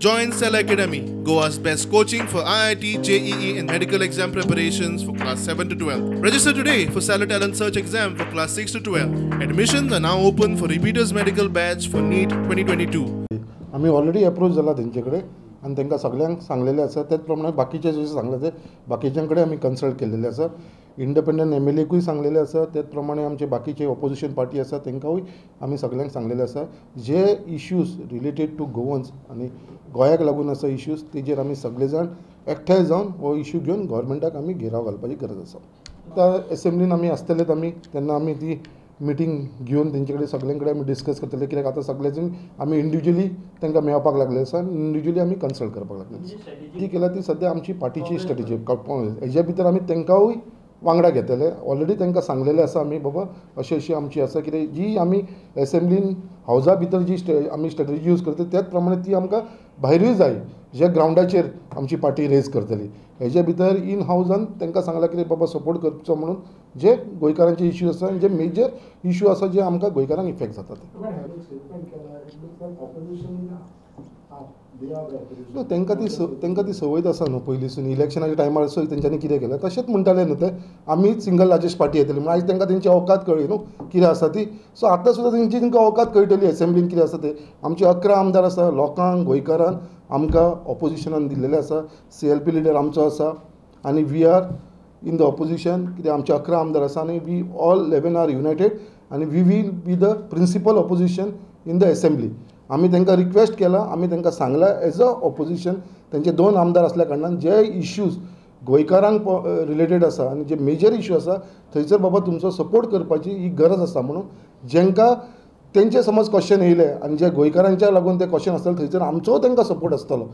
Join Cell Academy, Goa's best coaching for IIT, JEE and medical exam preparations for class 7 to 12. Register today for Cell Talent Search exam for class 6 to 12. Admissions are now open for repeaters medical batch for NEET 2022. आम्ही already approach झाला त्यांच्याकडे आणि त्यांना सगळ्यांक सांगलेले आसा त्याचप्रमाणे बाकीचे जे सांगले ते बाकीच्यांकडे आम्ही कन्सल्ट केलेले आसा इंडिपेंडंट MLAकूय सांगलेले आसा त्याचप्रमाणे आमचे बाकीचे ऑपोजिशन पार्टी आसा तांकांय आम्ही सगळ्यांक सांगलेले आसा जे इश्यूज रिलेटेड टू गोवन्स आणि गोंयाक लागून आसा इश्यूज तेजेर आमी सगळे जाण एकठांय जावन हो इश्यू घेवन गव्हर्मेंटाक आमी घेराव घालपाची गरज आसा आतां असेंब्लीन आमी आसतलेत आमी तेन्ना आमी ती मिटींग घेवन तेंचे सगळ्यां कडेन आमी डिस्कस करतले कित्याक आतां सगळे जाण आमी इंडिव्युज्युअली तांकां मेळपाक लागले आसा इंडिव्युज्युअली आमी कन्सल्ट करपाक लागले ती केल्या ती सद्या आमची पार्टीची स्ट्रेटेजी हेज्या भितर आमी तांकांय वांगडा घेतले ऑलरेडी तांकां सांगलेले आसा आमी बाबा अशी अशी आमची आसा कित्याक जी आमी असेंब्लीन हावजा भितर जी आमी स्ट्रेटेजी यूज करता त्याच प्रमाणे ती आमकां भायरूय जाय जे ग्रावंडाचेर आमची पार्टी रेज करतली हेजे भितर इन हावजान तांकां सांगलां की बाबा सपोर्ट करचो म्हणून जे गोंयकारांचे इश्यू आसा जे मेजर इश्यू आसा जे आमकां गोंयकारांक इफेक्ट जाता तांकां ती संवय आसा न्हू पयलींसून इलेक्शनाच्या टायमार तेंच्यांनी कितें केलें तशेंच म्हणटाले न्हू ते आमी सिंगल लार्जस्ट पार्टी येतली म्हण आयज तांकां तेंची अवकात कळ्ळी न्हू कितें आसा ती सो आतां सुद्दां तेंची तांकां अवकात कळटली असेंब्लीन कितें आसा ते आमचे 11 आमदार आसा लोकांक गोंयकारांक आमकां ऑपोजिशनान दिल्लेले आसा CLP लिडर आमचो आसा आनी we are in the opposition कितें आमचे 11 आमदार आसा आनी वी ऑल 11 आर युनायटेड आनी we will be the principal opposition in the assembly आमी तांकां रिक्वेस्ट केला आमी तांकां सांगला एज अ ऑपोजिशन तेंचे 2 आमदार असल्या कारणान जे इश्यूज गोंयकारांक रिलेटेड आसा आनी जे मेजर इश्यू आसा थंयसर बाबा तुमचो सपोर्ट करपाची ही गरज आसा म्हणून जेंकां तेंचे समज क्वेश्चन येयले आनी जे गोंयकारांच्या लागून ते क्वेश्चन आसतले थंयसर आमचो तांकां सपोर्ट आसतलो